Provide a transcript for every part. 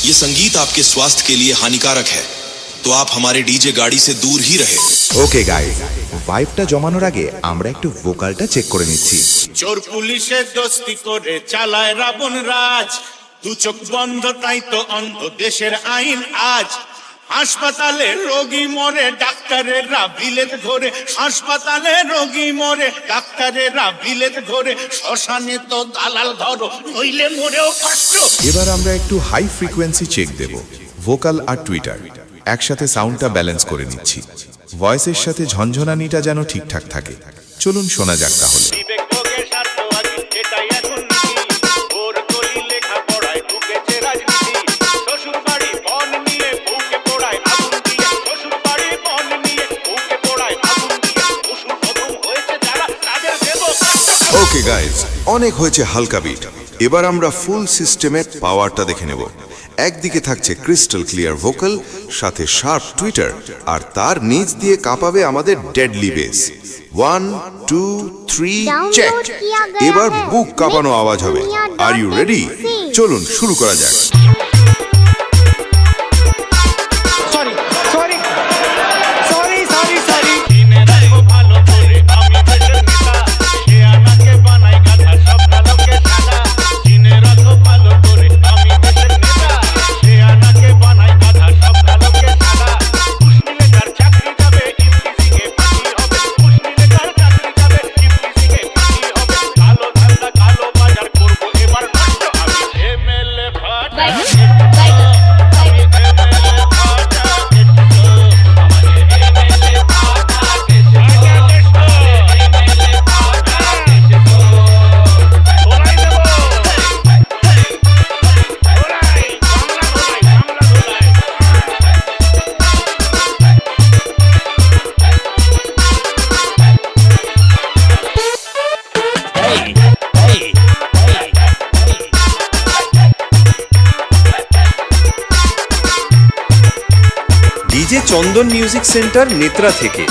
ये संगीत आपके स्वास्थ्य के लिए हानिकारक है, तो आप हमारे डीजे गाड़ी से दूर ही रहे। ওকে গাইস, ভাইবটা জমানোর আগে আমরা একটু ভোকালটা চেক করে নিচ্ছি। চোর পুলিশের দোস্তি করে চালায় রাবণ রাজ, দু চোখ বন্ধ তাই তো অন্ধ দেশের আইন আজ। হাসপাতালে রোগী মরে ডাক্তারেরা বিলেত ধরে, হাসপাতালে রোগী মরে ডাক্তারেরা বিলেত ধরে, শ্মশানে তো দালাল ধরো নইলে মরেও কষ্ট। এবার আমরা একটু হাই ফ্রিকোয়েন্সি চেক দেব, ভোকাল আর টুইটার একসাথে সাউন্ডটা ব্যালেন্স করে নিচ্ছি। ভয়েসের সাথে ঝনঝনানিটা যেন ঠিকঠাক থাকে। চলুন শোনা যাক তাহলে। ওকে গাইজ, অনেক হয়েছে হালকা বিট, এবার আমরা ফুল সিস্টেমের পাওয়ারটা দেখে নেব। একদিকে থাকছে ক্রিস্টাল ক্লিয়ার ভোকাল, সাথে শার্প টুইটার, আর তার নিচ দিয়ে কাঁপাবে আমাদের ডেডলি বেস। 1 2 3 চেক। এবার বুক কাঁপানো আওয়াজ হবে। Are you ready? চলুন শুরু করা যাক। DJ Chandan music centre Netra থেকে।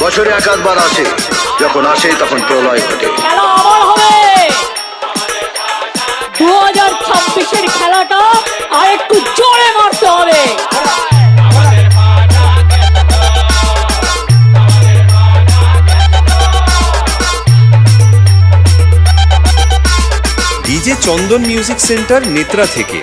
বছরে একাধবার আসে, যখন আসে তখন প্রলয় ঘটে। খেলা আবার হবে। 2026-এর খেলাটা আর একটু জোরে মারতে হবে। DJ Chandan music centre Netra থেকে।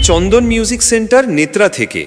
চন্দন মিউজিক সেন্টার নেত্রা থেকে।